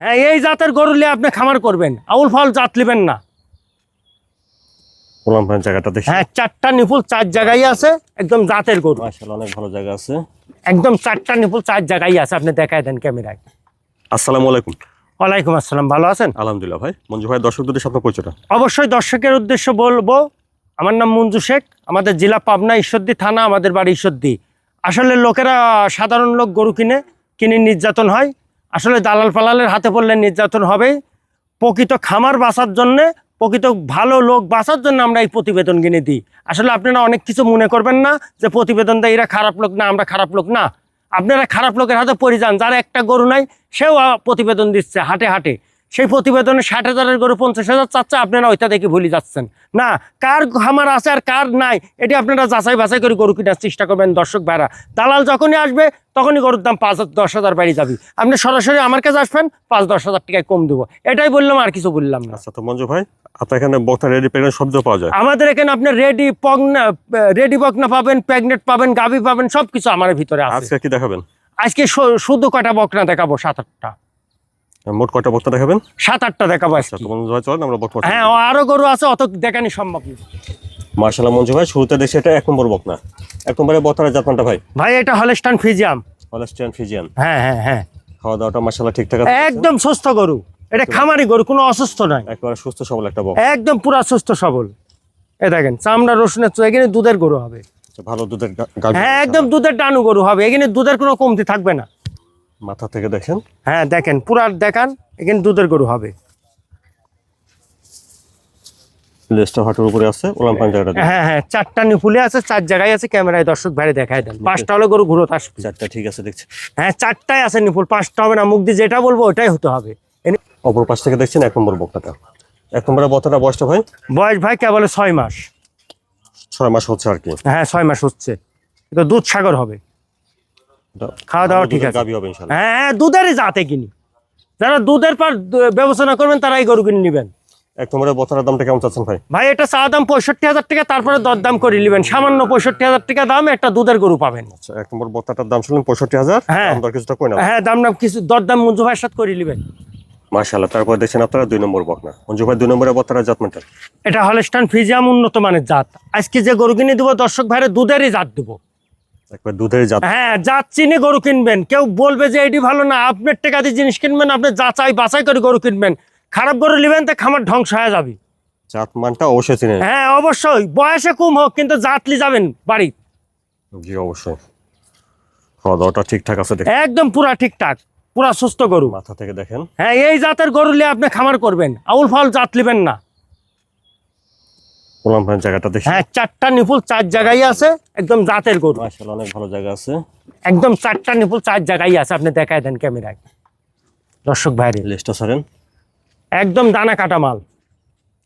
হ্যাঁ, এই জাতের গরু নিয়ে আপনি খামার করবেন, আউল ফাউল জাত নেবেন না। জায়গাটা দেখি। হ্যাঁ, 4টা নিপুল 4 জায়গায় আছে, একদম জাতের গরু। মাশাআল্লাহ, অনেক ভালো জায়গা আছে। একদম 4টা নিপুল 4 জায়গায় আছে, আপনি দেখায় দেন ক্যামেরায়। আসসালামু আলাইকুম। ওয়ালাইকুম আসসালাম, ভালো আছেন? আলহামদুলিল্লাহ ভাই। মঞ্জু ভাই, দর্শকদের সাথে পরিচয়টা। অবশ্যই দর্শকের উদ্দেশ্য বলবো, আমার নাম মঞ্জু শেখ, আমাদের জেলা পাবনা, ঈশ্বরদী থানা, আমাদের বাড়ি ঈশ্বরদী। আসলে লোকেরা, সাধারণ লোক গরু কিনে নির্যাতন হয়। আসলে দালাল ফালালের হাতে পড়লে নির্যাতন হবে। প্রকৃত খামার বাঁচার জন্যে, প্রকৃত ভালো লোক বাঁচার জন্য আমরা এই প্রতিবেদন কিনে দিই। আসলে আপনারা অনেক কিছু মনে করবেন না যে প্রতিবেদন দেয় এরা খারাপ লোক, না আমরা খারাপ লোক না। আপনারা খারাপ লোকের হাতে পড়ে যান, যার একটা গরু নাই সেও প্রতিবেদন দিচ্ছে হাটে হাটে। সেই প্রতিবেদনে 60,000-এর গরু 50,000 চাচ্ছে, আপনারা ওইটা দেখে ভুলে যাচ্ছেন না। কার খামার আছে আর কার নাই এটি আপনারা যাচাই বাছাই করে গরু কেনার চেষ্টা করবেন। দর্শক ভাইরা, দালাল যখনই আসবে তখনই গরুর দাম 5-10,000 বাড়ি যাবে। আপনি সরাসরি আমার কাছে আসবেন, 5-10,000 টাকায় কম দেবো, এটাই বললাম, আর কিছু বললাম না। আচ্ছা, তো মঞ্জু ভাই, আপনার এখানে বকনা রেডি প্রেগনেন্ট শব্দ পাওয়া যায়? আমাদের এখানে আপনি রেডি বকনা পাবেন, প্রেগনেন্ট পাবেন, গাভী পাবেন, সবকিছু আমার ভিতরে আছে। আজকে কি দেখাবেন? আজকে শুধু কটা বকনা দেখাবো, 7-8টা। মোট কয়টা বকনা দেখাবেন? 7-8টা দেখাবো আজকে। আচ্ছা, তো মঞ্জু ভাই চলেন আমরা বকনা। হ্যাঁ, আরো গরু আছে, অত দেখানি সম্ভব না। মাশাআল্লাহ মঞ্জু ভাই, শুরুতে দেখছি এটা 1 নম্বর বকনা। 1 নম্বরে বকনার জাতমানটা ভাই? ভাই, এটা হলস্টাইন ফ্রিজিয়ান। Holstein Friesian. হ্যাঁ হ্যাঁ হ্যাঁ। খাওয়া দাওয়াটা মাশাআল্লাহ ঠিকঠাক আছে? একদম সুস্থ গরু, এটা খামারি গরু, কোনো অসুস্থ নাই। একেবারে সুস্থ সবল একটা বক। একদম পুরা সুস্থ সবল। এ দেখেন, চামড়া রসুনের চো, এখানে দুধের গরু হবে। ভালো দুধের গাভী। হ্যাঁ, একদম দুধের ডানু গরু হবে, এখানে দুধের কোনো কমতি থাকবে না। মাথা থেকে দেখেন। হ্যাঁ দেখেন, পুরা দেখান, এখানে দুধের গরু হবে। লেজটা হাঁটুর উপরে আছে, ওলান পান জায়গাটা। হ্যাঁ হ্যাঁ, 4টা নিপুলে আছে, 4 জায়গায় আছে, ক্যামেরায় দর্শক ভাইরে দেখায় দেন। 5টা হলে গরু ঘুরত আসবে। 4টা ঠিক আছে দেখছি। হ্যাঁ, 4টায় আছে নিপুল, 5টা হবে না। মুখ দিয়ে যেটা বলবো ওটাই হতে হবে। অপর পাশ থেকে দেখছেন 1 নম্বর বকনাটা। 1 নম্বরের বকনাটা বয়সটা ভাই? বয়স ভাই কেবল 6 মাস। 6 মাস হচ্ছে আর কি। হ্যাঁ, 6 মাস হচ্ছে। তো দুধ সাগর হবে, খাওয়া দাওয়া ঠিক আছে। গাভী হবে ইনশাআল্লাহ। হ্যাঁ, দুধেরই জাতে কিনি। যারা দুধের পর বিবেচনা করবেন তারা এই গরু কিনে নেবেন। 1 নম্বরের বকনার দামটা কেমন চাচ্ছেন ভাই? ভাই, এটা চা দাম 65,000 টাকা, তারপরে দরদাম করে নেবেন। সামান্য 65,000 টাকা দাম, একটা দুধের গরু পাবেন। আচ্ছা, 1 নম্বর বকনাটার দাম শুনলেন 65,000। হ্যাঁ। দাম দর কিছুটা কই না? হ্যাঁ, দাম কিছু দরদাম মঞ্জু ভাইয়ের সাথে করে নেবেন। মাশাআল্লাহ। তারপর দেখছেন আপনারা 2 নম্বর বকনা। মঞ্জু ভাই, 2 নম্বরের বকনার জাতমানটা? এটা হলস্টাইন ফ্রিজিয়াম, উন্নত মানের জাত। আজকে যে গরু কিনে দেবো দর্শক ভাইরে, দুধেরই জাত দেবো। একবার দুধের জাত। হ্যাঁ, জাত চিনে গরু কিনবেন। কেউ বলবে যে এটি ভালো না, আপনার টাকা দিয়ে জিনিস কিনবেন, আপনি যাচাই বাছাই করে গরু কিনবেন। খারাপ গরু নেবেন তো খামার ধ্বংস হয়ে যাবে। জাতমানটা অবশ্যই চিনেন? হ্যাঁ অবশ্যই, বয়সে কম হোক কিন্তু জাতলি যাবেন বাড়ি। জি অবশ্যই। খাওয়া দাওয়াটা ঠিকঠাক আছে দেখেন? একদম পুরা ঠিকঠাক, পুরা সুস্থ গরু। মাথা থেকে দেখেন। হ্যাঁ, এই জাতের গরু নিয়ে আপনি খামার করবেন, আউল ফাউল জাত নেবেন না। ওলান পান জায়গাটা দেখি। হ্যাঁ, 4টা নিপুল 4 জায়গায় আছে, একদম জাতের গরু। মাশাআল্লাহ, অনেক ভালো জায়গা আছে। একদম 4টা নিপুল 4 জায়গায় আছে, আপনি দেখায় দেন ক্যামেরায় দর্শক ভাইরে। লেজটা ছাড়েন। একদম দানা কাটা মাল,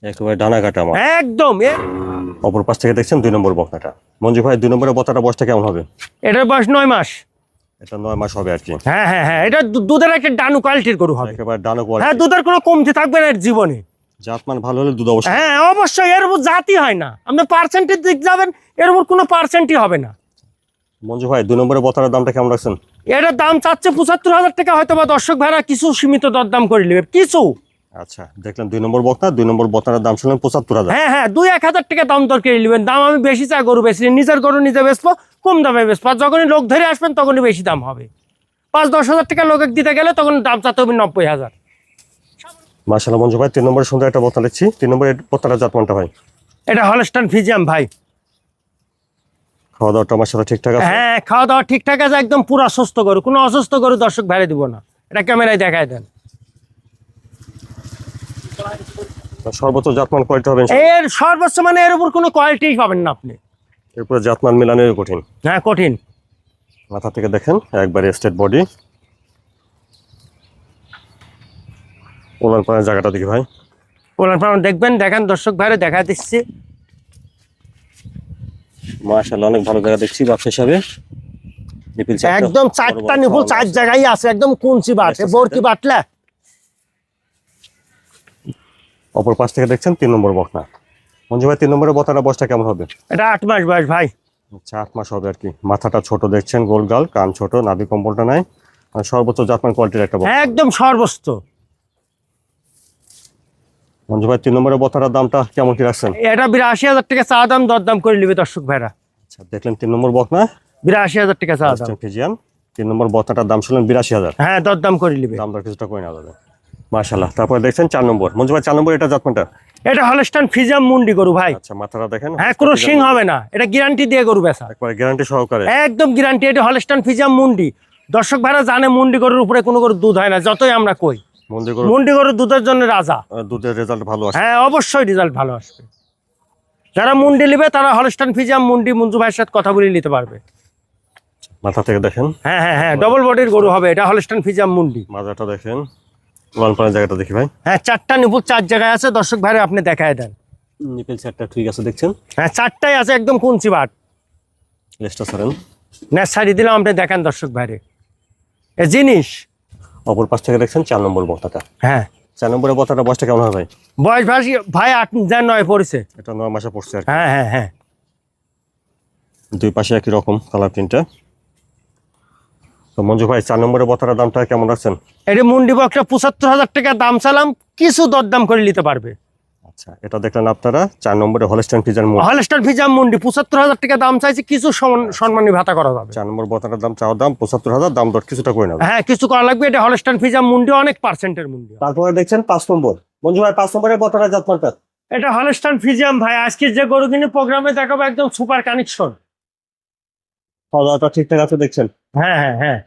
একেবারে ডানা কাটা মাল। একদম। অপর পাশ থেকে দেখছেন 2 নম্বর বকনাটা। মঞ্জু ভাই, 2 নম্বরের বকনাটা বয়সটা কেমন হবে? এটার বয়স 9 মাস। এটা 9 মাস হবে আর কি। হ্যাঁ হ্যাঁ হ্যাঁ, এটা দুধের একটা ডানু কোয়ালিটির গরু হবে। একেবারে ডানা হ্যাঁ, কোয়ালিটি। দুধের কোনো কমতি থাকবে না এর জীবনে। জাতমান ভালো হলে দুধ অবশ্যই। হ্যাঁ অবশ্যই, এর উপর জাতি হয় না। আপনি পার্সেন্টের দিক যাবেন, এর উপর কোনো পার্সেন্টই হবে না। মঞ্জু ভাই, 2 নম্বরের বকনার দামটা কেমন রাখছেন? এটার দাম চাচ্ছে 75,000 টাকা, হয়তো বা দর্শক ভাইরা কিছু সীমিত দরদাম করে নেবে, কিছু। আচ্ছা, দেখলেন 2 নম্বর বকনা। 2 নম্বর বকনার দাম শুনলেন 75,000। হ্যাঁ হ্যাঁ, 2-1,000 টাকা দাম দর করে নেবেন। দাম আমি বেশি চাই, গরু বেশি নিজের গরু নিজে বেচবো, কম দামে বেচবো। আর যখনই লোক ধরে আসবেন তখনই বেশি দাম হবে। 5-10,000 টাকা লোক দিতে গেলে তখন দাম চাতে হবে 90,000। মাশাআল্লাহ মঞ্জু ভাই, 3 নম্বরের সুন্দর একটা বকনা দেখছি। 3 নম্বরের বকনার জাতমানটা ভাই? এটা হলস্টাইন ফ্রিজিয়াম ভাই। খাওয়া দাওয়াটা আমার সাথে ঠিকঠাক আছে? হ্যাঁ, খাওয়া দাওয়া ঠিকঠাক আছে, একদম পুরা সুস্থ গরু, কোনো অসুস্থ গরু দর্শক ভাইরে দিব না। এটা ক্যামেরায় দেখায় দেন। সর্বোচ্চ জাতমান কোয়ালিটি হবে। এর সর্বোচ্চ মানে এর উপর কোনো কোয়ালিটি পাবেন না আপনি। এরপরে জাতমান মিলানোর কঠিন। হ্যাঁ, কঠিন। মাথা থেকে দেখেন, একবারে স্ট্রেট বডি। ওলান পানের জায়গাটা দেখি ভাই। ওলান পালান দেখবেন, দেখান দর্শক ভাইরে, দেখা দিচ্ছি। মাশাআল্লাহ, অনেক ভালো জায়গা দেখছি বাপ হিসাবে। নিপিল চাপটা একদম 4টা নিপুল 4 জায়গায় আছে, একদম কুঞ্চি বাট, বর্তি বাটলা। অপর পাশ থেকে দেখছেন 3 নম্বর বকনা। মঞ্জু ভাই, 3 নম্বরের বকনার বয়সটা কেমন হবে? এটা 8 মাস বয়স ভাই। আচ্ছা, 8 মাস হবে আর কি। মাথাটা ছোট দেখছেন, গোল গাল, কান ছোট, নাভি কম্বলটা নাই। আর সর্বোচ্চ জাতমান কোয়ালিটির একটা বকনা। একদম সর্বোচ্চ। মঞ্জু ভাই 3 নম্বরের বকনাটার দামটা কেমন কি রাখছেন? এটা 82,000 টাকা চা দাম, দরদাম করে নিবে দর্শক ভাইরা। আচ্ছা, দেখলেন 3 নম্বর বকনা 82,000 টাকা চা দাম। হলস্টাইন ফ্রিজিয়ান 3 নম্বর বকনাটার দাম শুনলেন 82,000। হ্যাঁ, দরদাম করে নিবে। দাম দর কিছুটা কই না যাবে। মাশাআল্লাহ। তারপরে দেখছেন 4 নম্বর। মঞ্জু ভাই 4 নম্বর এটা জাতমানটা? এটা হলস্টাইন ফ্রিজিয়ান মুন্ডি গরু ভাই। আচ্ছা, মাথাটা দেখেন। হ্যাঁ, কোনো সিং হবে না, এটা গ্যারান্টি দিয়ে গরু বেচা, একবারে গ্যারান্টি সহকারে। একদম গ্যারান্টি। এটা হলস্টাইন ফ্রিজিয়ান মুন্ডি। দর্শক ভাইরা জানে মুন্ডি গরুর উপরে কোনো গরুর দুধ হয় না, যতই আমরা কই। মুন্ডি গরুর দুধের জন্য রাজা। দুধের রেজাল্ট ভালো আসে। হ্যাঁ, অবশ্যই রেজাল্ট ভালো আসবে। যারা মুন্ডি নেবে তারা হলস্টাইন ফ্রিজিয়ান মুন্ডি মঞ্জু ভাইয়ের সাথে কথা বলে নিতে পারবে। মাথা থেকে দেখেন। হ্যাঁ হ্যাঁ হ্যাঁ, ডবল বডির গরু হবে এটা, হলস্টাইন ফ্রিজিয়ান মুন্ডি। মাজাটা দেখেন, লাল পানের জায়গাটা দেখি ভাই। হ্যাঁ, 4টা নিপুল 4 জায়গায় আছে, দর্শক ভাইরা আপনি দেখায় দেন। নিপেল সেটটা ঠিক আছে দেখছেন? হ্যাঁ, 4টাই আছে একদম কুঞ্চি বাট। লেসটা ছাড়েন। না ছাড়ি দিলাম, আপনি দেখেন দর্শক ভাইরে এ জিনিস। অপর পাশ থেকে দেখছেন 4 নম্বর বকনাটা। হ্যাঁ, 4 নম্বরের বকনাটা বয়সটা কেমন হয় ভাই? বয়স ভাই 8-9 পড়েছে। এটা 9 মাসে পড়ছে আর কি। হ্যাঁ হ্যাঁ হ্যাঁ, দুই পাশে একই রকম কালার প্রিন্টটা। তো মঞ্জু ভাই 4 নম্বরের বকনাটার দামটা কেমন রাখছেন? এটা মুন্ডি বকটা 75,000 টাকা দাম চালাম, কিছু দরদাম করে নিতে পারবে। আচ্ছা, এটা দেখলেন আপনারা 4 নম্বরে হলস্টাইন ফ্রিজিয়ান মুন্ডি। হলস্টাইন ফ্রিজিয়ান মুন্ডি 75,000 টাকা দাম চাইছে, কিছু সম্মানী ভাতা করা যাবে। 4 নম্বর বকনাটার দাম চাওয়া দাম 75,000, দাম দর কিছুটা করে নেবে। হ্যাঁ, কিছু করা লাগবে। এটা হলস্টাইন ফ্রিজিয়ান মুন্ডি, অনেক পার্সেন্টের মুন্ডি। তারপরে দেখছেন 5 নম্বর। মঞ্জু ভাই 5 নম্বরের বকনাটা জাতমানটা? এটা হলস্টাইন ফ্রিজিয়ান ভাই। আজকে যে গরু কিনে প্রোগ্রামে দেখাবো একদম সুপার কানেকশন। খাওয়া ঠিকঠাক আছে দেখছেন? হ্যাঁ হ্যাঁ হ্যাঁ,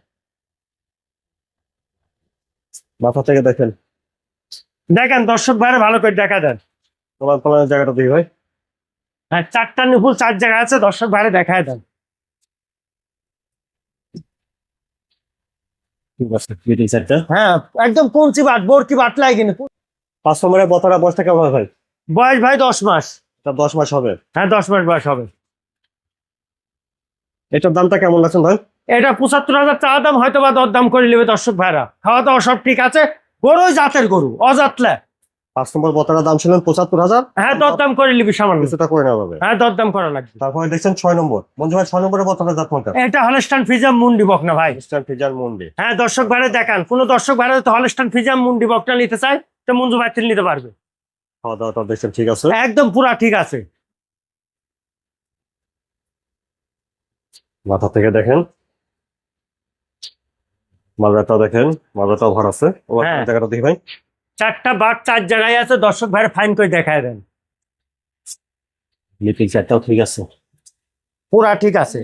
মাথা থেকে দেখেন। দেখেন দর্শক ভাইরা ভালো করে দেখা দেন। লাল পানের জায়গাটা দেখি ভাই। হ্যাঁ, 4টা নিপুল 4 জায়গায় আছে, দর্শক ভাইরা দেখায় দেন। ঠিক আছে, মিটিং সেটটা। হ্যাঁ, একদম কুঞ্চি বাট, বোরকি বাট লাগে না। 5 নম্বরের বকনাটার বয়সটা কেমন হয় ভাই? বয়স ভাই 10 মাস। এটা 10 মাস হবে। হ্যাঁ, 10 মাস বয়স হবে। এটার দামটা কেমন লাগছেন ভাই? এটা 75,000 চা দাম, হয়তো বা দরদাম করে নেবে দর্শক ভাইরা। খাওয়া দাওয়া সব ঠিক আছে, গরু জাতের গরু, অজাতলে। 5 নম্বর বকনাটার দাম ছিলেন 75,000। হ্যাঁ, দরদাম করে নিবি সামান্য। কিছুটা করে নেওয়া যাবে। হ্যাঁ, দরদাম করা লাগবে। তারপরে দেখছেন 6 নম্বর। মঞ্জু ভাই 6 নম্বরের বকনাটার জাতমানটা? এটা হলস্টাইন ফ্রিজিয়ান মুন্ডি বকনা ভাই। হলস্টাইন ফ্রিজিয়ান মুন্ডি। হ্যাঁ, দর্শক ভাইরা দেখান, কোন দর্শক ভাইরা তো হলস্টাইন ফ্রিজিয়ান মুন্ডি বকনা নিতে চায় তো মঞ্জু ভাই থেকে নিতে পারবে। খাওয়া দাওয়াটা দেখছেন ঠিক আছে? একদম পুরা ঠিক আছে। মাথা থেকে দেখেন, মাজাটা দেখেন, মাজাটাও ভর আছে। হ্যাঁ। জায়গাটা দেখি ভাই। 4টা বাট 4 জায়গায় আছে, দর্শক ভাইরা ফাইন করে দেখায় দেন। লিপিং সেটটাও ঠিক আছে। পুরা ঠিক আছে।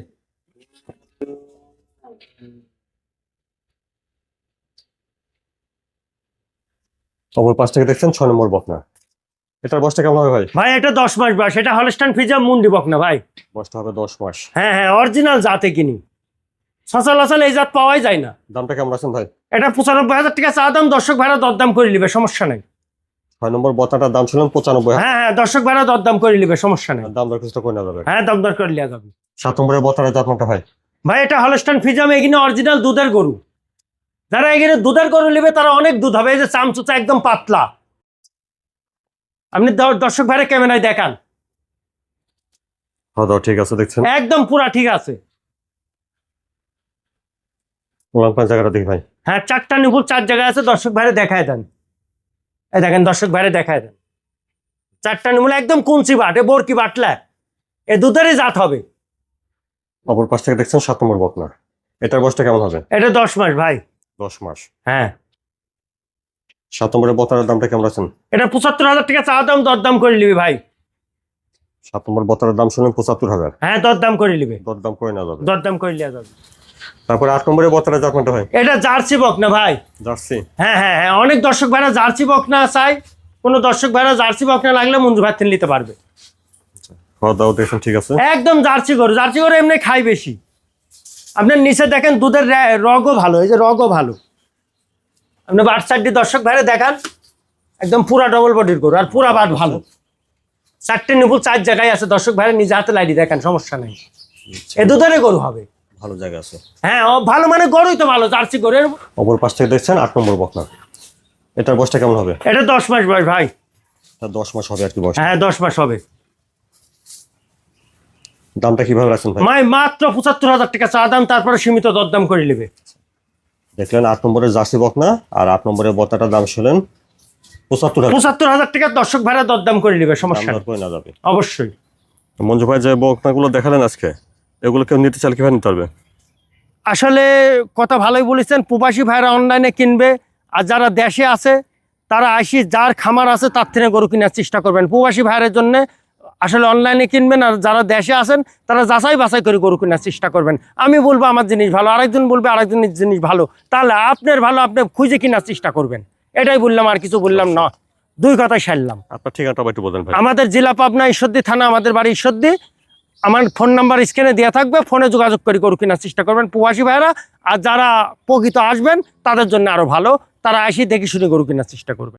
অপর পাশ থেকে দেখছেন 6 নম্বর বকনা। এটার বয়সটা কেমন হবে ভাই? ভাই এটা 10 মাস বয়স। এটা হলস্টাইন ফ্রিজিয়ান মুন্ডি বকনা ভাই। বয়সটা হবে 10 মাস। হ্যাঁ হ্যাঁ, অরিজিনাল জাতে কিনি, সচরাচর এই জাত পাওয়াই যায় না। দামটা কেমন আছেন ভাই? এটা 95,000 টাকা চা দাম, দর্শক ভাইরা দরদাম করে নিবে, সমস্যা নেই। 6 নম্বর বকনাটার দাম ছিলেন 95,000। হ্যাঁ হ্যাঁ, দর্শক ভাইরা দরদাম করে নিবে, সমস্যা নেই। দাম দর কিছুটা করে নেওয়া যাবে। হ্যাঁ, দরদাম করে নেওয়া যাবে। 7 নম্বরের বকনাটার জাতমানটা ভাই? ভাই এটা হলস্টাইন ফ্রিজিয়ান, এখানে অরিজিনাল দুধের গরু। যারা এখানে দুধের গরু নেবে তারা অনেক দুধ হবে। এই যে চামচুচা একদম পাতলা, আপনি দর্শক ভাইরা ক্যামেরায় দেখান। খাওয়া দাওয়া ঠিক আছে দেখছেন? একদম পুরা ঠিক আছে। লাল পানের জায়গাটা দেখি ভাই। হ্যাঁ, 4টা নিপুল 4 জায়গায় আছে, দর্শক ভাইরা দেখায় দেন। এই দেখেন দর্শক ভাইরা দেখায় দেন। 4টা নিপুল একদম কুঞ্চি বাট, এ বোরকি বাটলা, এ দুধেরই জাত হবে। অপর পাশ থেকে দেখছেন 7 নম্বর বকনা। এটার বয়সটা কেমন হবে? এটা 10 মাস ভাই। 10 মাস। হ্যাঁ, 7 নম্বরের বকনার দামটা কেমন আছেন? এটা 75,000 টাকা চা দাম, দরদাম করে নিবি ভাই। 7 নম্বর বকনার দাম শুনলেন 75,000। হ্যাঁ, দরদাম করে নিবে, দরদাম করে নেওয়া যাবে। দরদাম করে নেওয়া যাবে। তারপরে 8 নম্বরের বকনার জাতমানটা ভাই? এটা জার্সি বকনা ভাই। জার্সি। হ্যাঁ হ্যাঁ হ্যাঁ, অনেক দর্শক ভাইরা জার্সি বকনা চাই। কোন দর্শক ভাইরা জার্সি বকনা লাগলে মঞ্জু ভাই থেকে নিতে পারবে। খাওয়া দাওয়া দেখছেন ঠিক আছে? একদম জার্সি গরু। জার্সি গরু এমনি খাই বেশি। আপনার নিচে দেখেন দুধের রগও ভালো, এই যে রগও ভালো। আপনি বাট সাইডটি দর্শক ভাইরা দেখান, একদম পুরা ডবল বডির গরু, আর পুরা বাট ভালো। 4টে নিপুল 4 জায়গায় আছে, দর্শক ভাইরা নিজে হাতে লাইডি দেখেন, সমস্যা নেই। এ দুধেরই গরু হবে। ভালো জায়গা আছে। হ্যাঁ, ভালো মানে গরুই তো ভালো, জার্সি গরু। অপর পাশ থেকে দেখছেন 8 নম্বর বকনা। এটার বয়সটা কেমন হবে? এটা 10 মাস বয়স ভাই। এটা 10 মাস হবে আর কি বয়স। হ্যাঁ, 10 মাস হবে। দামটা কিভাবে রাখছেন ভাই? মাত্র 75,000 টাকা চা দাম, তারপরে সীমিত দরদাম করে নেবে। দেখলেন 8 নম্বরের জার্সি বকনা, আর 8 নম্বরের বকনাটার দাম শুনলেন 75,000 75,000 টাকা দর্শক ভাড়া দরদাম করে নেবে, সমস্যা দাম নেই। দর করে না যাবে। অবশ্যই। মঞ্জু ভাই যে বকনাগুলো দেখালেন আজকে, এগুলো কেউ নিতে চাইলে কিভাবে নিতে পারবে? আসলে কথা ভালোই বলেছেন, প্রবাসী ভাইরা অনলাইনে কিনবে, আর যারা দেশে আছে তারা আসি যার খামার আছে তার থেকে গরু কেনার চেষ্টা করবেন। প্রবাসী ভাইয়ের জন্য আসলে অনলাইনে কিনবেন, আর যারা দেশে আছেন তারা যাচাই বাছাই করে গরু কেনার চেষ্টা করবেন। আমি বলবো আমার জিনিস ভালো, আরেকজন বলবে আরেকজনের জিনিস ভালো, তাহলে আপনার ভালো আপনি খুঁজে কেনার চেষ্টা করবেন। এটাই বললাম, আর কিছু বললাম না, দুই কথাই সারলাম। আপনার ঠিকানাটা একটু বলেন ভাই। আমাদের জেলা পাবনা, ঈশ্বরদী থানা, আমাদের বাড়ি ঈশ্বরদী। আমার ফোন নাম্বার স্ক্রিনে দেওয়া থাকবে, ফোনে যোগাযোগ করে গরু কেনার চেষ্টা করবেন প্রবাসী ভাইরা। আর যারা প্রকৃত আসবেন তাদের জন্য আরো ভালো, তারা আসি দেখে শুনে গরু কেনার চেষ্টা করবেন।